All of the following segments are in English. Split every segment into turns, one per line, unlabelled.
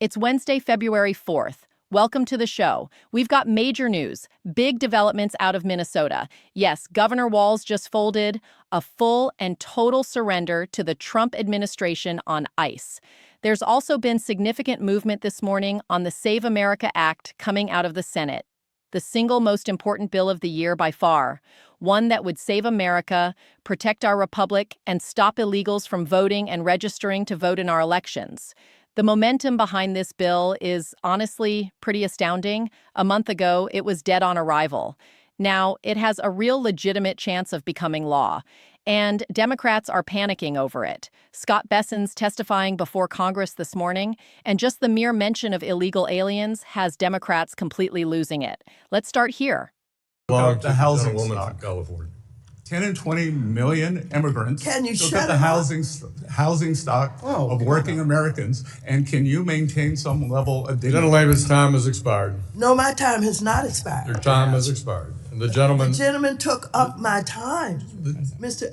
It's Wednesday, February 4th. Welcome to the show. We've got major news, big developments out of Minnesota. Yes, Governor Walz just folded a full and total surrender to the Trump administration on ICE. There's also been significant movement this morning on the Save America Act coming out of the Senate, the single most important bill of the year by far, one that would save America, protect our republic, and stop illegals from voting and registering to vote in our elections. The momentum behind this bill is honestly pretty astounding. A month ago, it was dead on arrival. Now, it has a real legitimate chance of becoming law, and Democrats are panicking over it. Scott Besson's testifying before Congress this morning, and just the mere mention of illegal aliens has Democrats completely losing it. Let's start here.
The housing stock. 10 and 20 million immigrants.
Can you
look
shut
at the housing stock of working Americans, and can you maintain some level of dignity?
Gentleman's time has expired.
No, my time has not expired.
Your time has expired. And the gentleman...
The gentleman took up my time.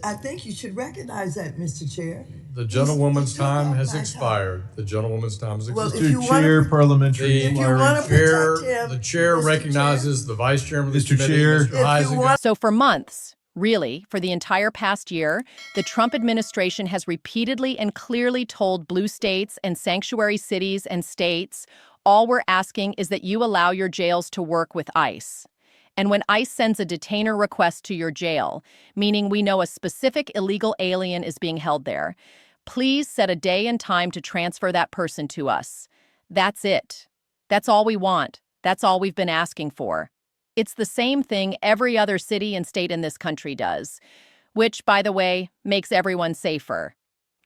I think you should recognize that, Mr. Chair.
The gentlewoman's time has expired. The gentlewoman's time has expired.
Well, if you want
Chair,
to,
parliamentary.
if you want to protect him,
the chair
Mr.
recognizes the vice chairman of the
Mr.
committee,
Chair.
Mr. Heisinger.
So for months, really, for the entire past year, the Trump administration has repeatedly and clearly told blue states and sanctuary cities and states, all we're asking is that you allow your jails to work with ICE. And when ICE sends a detainer request to your jail, meaning we know a specific illegal alien is being held there, please set a day and time to transfer that person to us. That's it. That's all we want. That's all we've been asking for. It's the same thing every other city and state in this country does, which, by the way, makes everyone safer.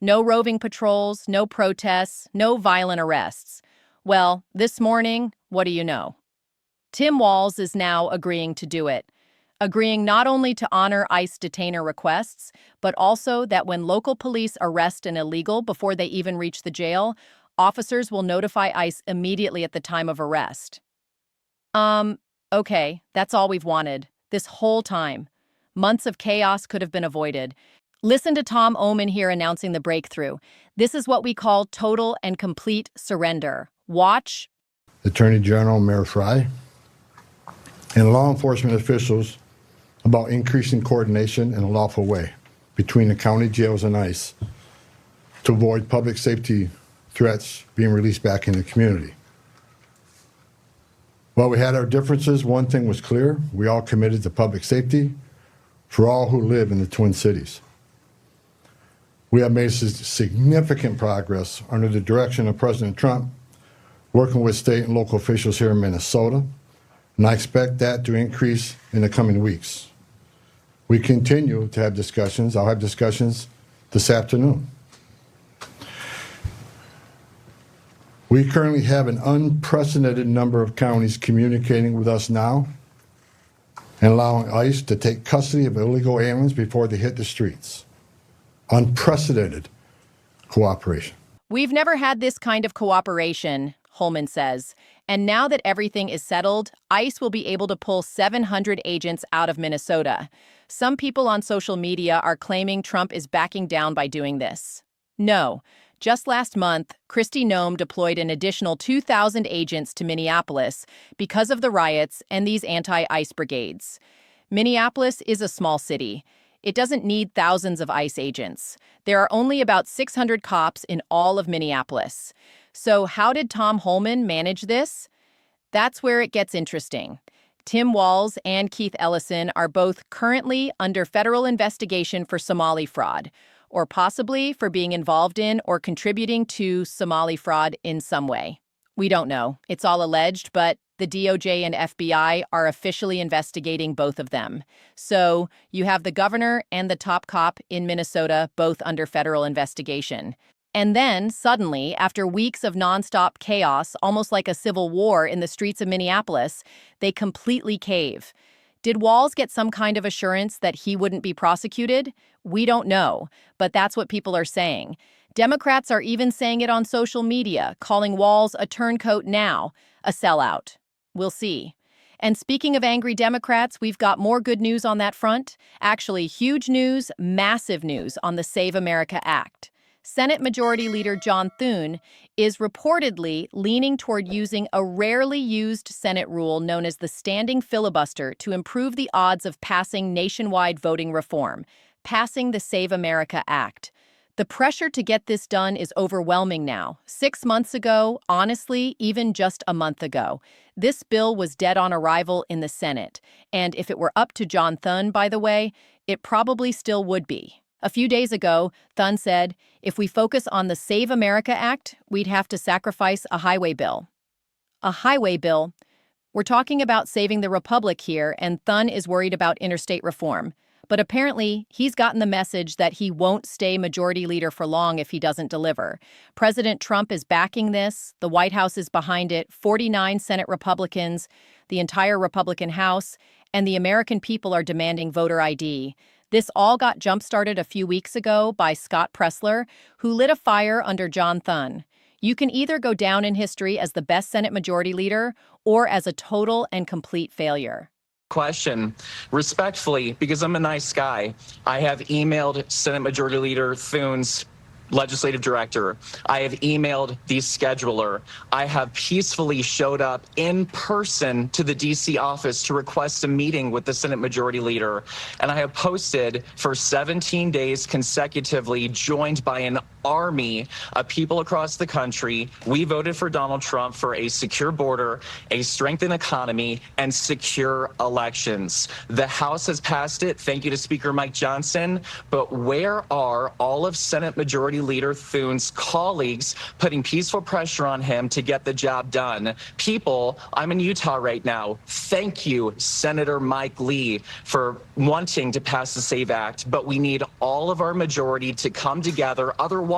No roving patrols, no protests, no violent arrests. Well, this morning, what do you know? Tim Walz is now agreeing to do it, agreeing not only to honor ICE detainer requests, but also that when local police arrest an illegal before they even reach the jail, officers will notify ICE immediately at the time of arrest. Okay, that's all we've wanted, this whole time. Months of chaos could have been avoided. Listen to Tom Oman here announcing the breakthrough. This is what we call total and complete surrender. Watch.
Attorney General Mayor Fry and law enforcement officials about increasing coordination in a lawful way between the county jails and ICE to avoid public safety threats being released back in the community. While we had our differences, one thing was clear: we all committed to public safety for all who live in the Twin Cities. We have made significant progress under the direction of President Trump, working with state and local officials here in Minnesota, and I expect that to increase in the coming weeks. We continue to have discussions. I'll have discussions this afternoon. We currently have an unprecedented number of counties communicating with us now and allowing ICE to take custody of illegal aliens before they hit the streets. Unprecedented cooperation.
We've never had this kind of cooperation, Holman says. And now that everything is settled, ICE will be able to pull 700 agents out of Minnesota. Some people on social media are claiming Trump is backing down by doing this. No. Just last month, Kristi Noem deployed an additional 2,000 agents to Minneapolis because of the riots and these anti-ICE brigades. Minneapolis is a small city. It doesn't need thousands of ICE agents. There are only about 600 cops in all of Minneapolis. So how did Tom Holman manage this? That's where it gets interesting. Tim Walz and Keith Ellison are both currently under federal investigation for Somali fraud, or possibly for being involved in or contributing to Somali fraud in some way. We don't know. It's all alleged, but the DOJ and FBI are officially investigating both of them. So you have the governor and the top cop in Minnesota both under federal investigation. And then, suddenly, after weeks of nonstop chaos, almost like a civil war in the streets of Minneapolis, they completely cave. Did Walz get some kind of assurance that he wouldn't be prosecuted? We don't know, but that's what people are saying. Democrats are even saying it on social media, calling Walz a turncoat now, a sellout. We'll see. And speaking of angry Democrats, we've got more good news on that front. Actually, huge news, massive news on the Save America Act. Senate Majority Leader John Thune is reportedly leaning toward using a rarely used Senate rule known as the standing filibuster to improve the odds of passing nationwide voting reform, passing the Save America Act. The pressure to get this done is overwhelming now. 6 months ago, honestly, even just a month ago, this bill was dead on arrival in the Senate. And if it were up to John Thune, by the way, it probably still would be. A few days ago, Thune said, if we focus on the Save America Act, we'd have to sacrifice a highway bill. A highway bill? We're talking about saving the republic here, and Thune is worried about interstate reform. But apparently, he's gotten the message that he won't stay majority leader for long if he doesn't deliver. President Trump is backing this. The White House is behind it. 49 Senate Republicans, the entire Republican House, and the American people are demanding voter ID. This all got jump-started a few weeks ago by Scott Pressler, who lit a fire under John Thune. You can either go down in history as the best Senate Majority Leader or as a total and complete failure.
Question. Respectfully, because I'm a nice guy, I have emailed Senate Majority Leader Thune's legislative director. I have emailed the scheduler. I have peacefully showed up in person to the DC office to request a meeting with the Senate Majority Leader. And I have posted for 17 days consecutively, joined by an army of people across the country. We voted for Donald Trump for a secure border, a strengthened economy, and secure elections. The House has passed it. Thank you to Speaker Mike Johnson. But where are all of Senate Majority Leader Thune's colleagues putting peaceful pressure on him to get the job done? People, I'm in Utah right now. Thank you, Senator Mike Lee, for wanting to pass the SAVE Act, but we need all of our majority to come together. Otherwise,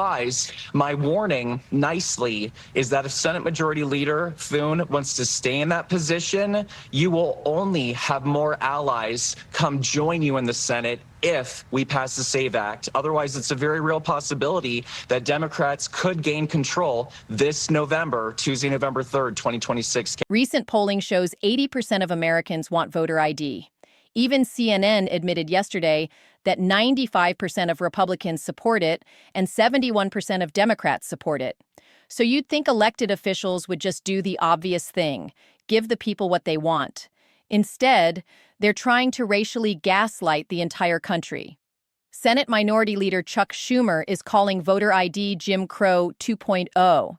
my warning, nicely, is that if Senate Majority Leader Thune wants to stay in that position, you will only have more allies come join you in the Senate if we pass the SAVE Act. Otherwise, it's a very real possibility that Democrats could gain control this November, Tuesday, November 3rd, 2026.
Recent polling shows 80% of Americans want voter ID. Even CNN admitted yesterday that 95% of Republicans support it and 71% of Democrats support it. So you'd think elected officials would just do the obvious thing, give the people what they want. Instead, they're trying to racially gaslight the entire country. Senate Minority Leader Chuck Schumer is calling voter ID Jim Crow 2.0.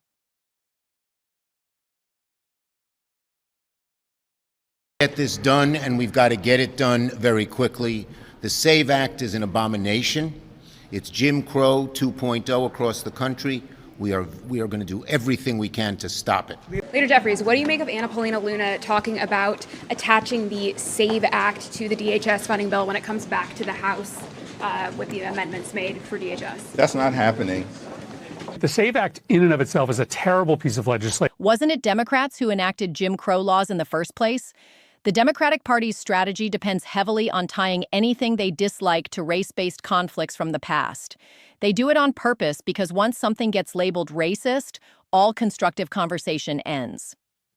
Get this done, and we've got to get it done very quickly. The SAVE Act is an abomination. It's Jim Crow 2.0 across the country. We are going to do everything we can to stop it.
Leader Jeffries, what do you make of Anna Paulina Luna talking about attaching the SAVE Act to the DHS funding bill when it comes back to the House with the amendments made for DHS?
That's not happening.
The SAVE Act in and of itself is a terrible piece of legislation.
Wasn't it Democrats who enacted Jim Crow laws in the first place? The Democratic Party's strategy depends heavily on tying anything they dislike to race-based conflicts from the past. They do it on purpose because once something gets labeled racist, all constructive conversation ends.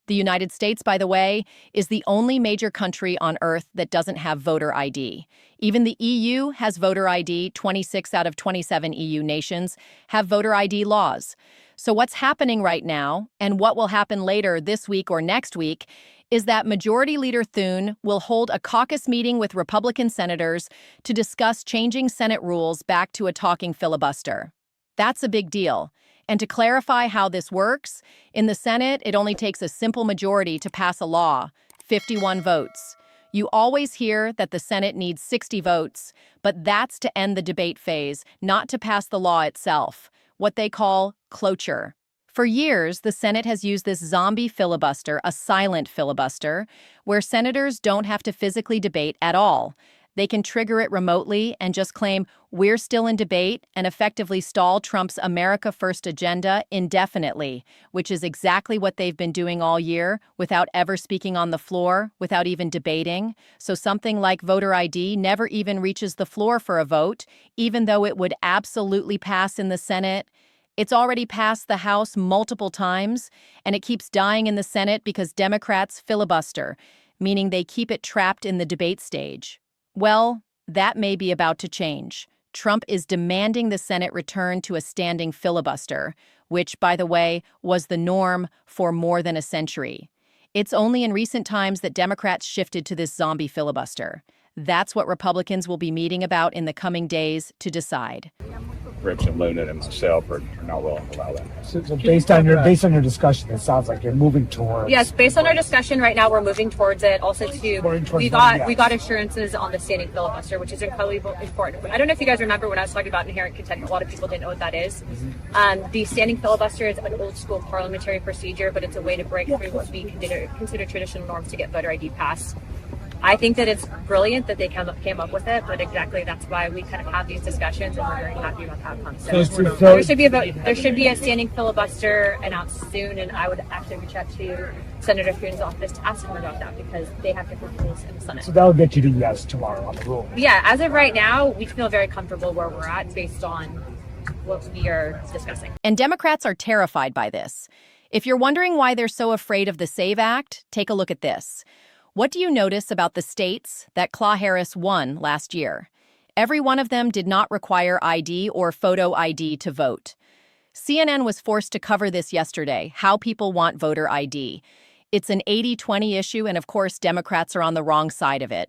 The United States, by the way, is the only major country on Earth that doesn't have voter ID. Even the EU has voter ID. 26 out of 27 EU nations have voter ID laws. So what's happening right now, and what will happen later this week or next week, is that Majority Leader Thune will hold a caucus meeting with Republican senators to discuss changing Senate rules back to a talking filibuster. That's a big deal. And to clarify how this works, in the Senate, it only takes a simple majority to pass a law, 51 votes. You always hear that the Senate needs 60 votes, but that's to end the debate phase, not to pass the law itself, what they call cloture. For years, the Senate has used this zombie filibuster, a silent filibuster, where senators don't have to physically debate at all. They can trigger it remotely and just claim, we're still in debate, and effectively stall Trump's America First agenda indefinitely, which is exactly what they've been doing all year, without ever speaking on the floor, without even debating. So something like voter ID never even reaches the floor for a vote, even though it would absolutely pass in the Senate. It's already passed the House multiple times, and it keeps dying in the Senate because Democrats filibuster, meaning they keep it trapped in the debate stage. Well, that may be about to change. Trump is demanding the Senate return to a standing filibuster, which, by the way, was the norm for more than a century. It's only in recent times that Democrats shifted to this zombie filibuster. That's what Republicans will be meeting about in the coming days to decide.
Rich and Luna and myself are not willing to allow that.
So based on your discussion, it sounds like you're moving towards.
Yes, based on our discussion right now, we're moving towards it. Also, we got assurances on the standing filibuster, which is incredibly important. I don't know if you guys remember when I was talking about inherent contempt. A lot of people didn't know what that is. The standing filibuster is an old school parliamentary procedure, but it's a way to break through what we consider traditional norms to get voter ID passed. I think that it's brilliant that they came up with it, but exactly that's why we kind of have these discussions, and we're very happy about the outcome. So there should be a standing filibuster announced soon, and I would actually reach out to Senator Thun's office to ask him about that because they have different rules in the Senate.
So that'll get you to yes tomorrow on the rule.
Yeah, as of right now, we feel very comfortable where we're at based on what we are discussing.
And Democrats are terrified by this. If you're wondering why they're so afraid of the SAVE Act, take a look at this. What do you notice about the states that Kamala Harris won last year? Every one of them did not require ID or photo ID to vote. CNN was forced to cover this yesterday, how people want voter ID. It's an 80-20 issue, and of course, Democrats are on the wrong side of it.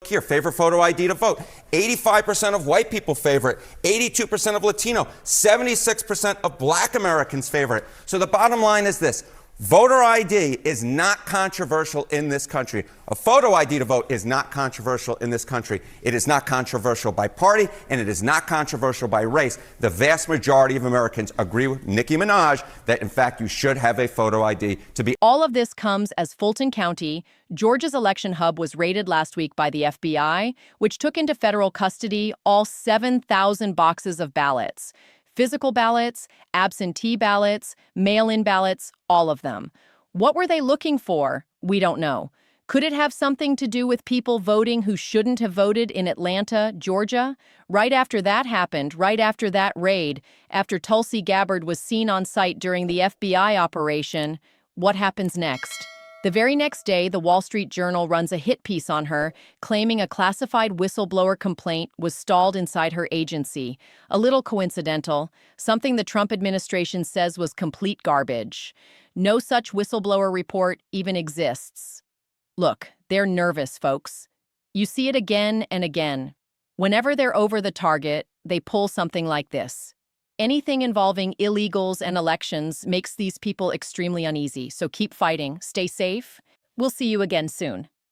Here, favorite photo ID to vote. 85% of white people favor it. 82% of Latino. 76% of Black Americans favor it. So the bottom line is this. Voter ID is not controversial in this country. A photo ID to vote is not controversial in this country. It is not controversial by party, and it is not controversial by race. The vast majority of Americans agree with Nicki Minaj that, in fact, you should have a photo ID to be.
All of this comes as Fulton County, Georgia's election hub, was raided last week by the FBI, which took into federal custody all 7,000 boxes of ballots. Physical ballots, absentee ballots, mail-in ballots, all of them. What were they looking for? We don't know. Could it have something to do with people voting who shouldn't have voted in Atlanta, Georgia? Right after that happened, right after that raid, after Tulsi Gabbard was seen on site during the FBI operation, what happens next? The very next day, the Wall Street Journal runs a hit piece on her, claiming a classified whistleblower complaint was stalled inside her agency. A little coincidental, something the Trump administration says was complete garbage. No such whistleblower report even exists. Look, they're nervous, folks. You see it again and again. Whenever they're over the target, they pull something like this. Anything involving illegals and elections makes these people extremely uneasy, so keep fighting, stay safe. We'll see you again soon.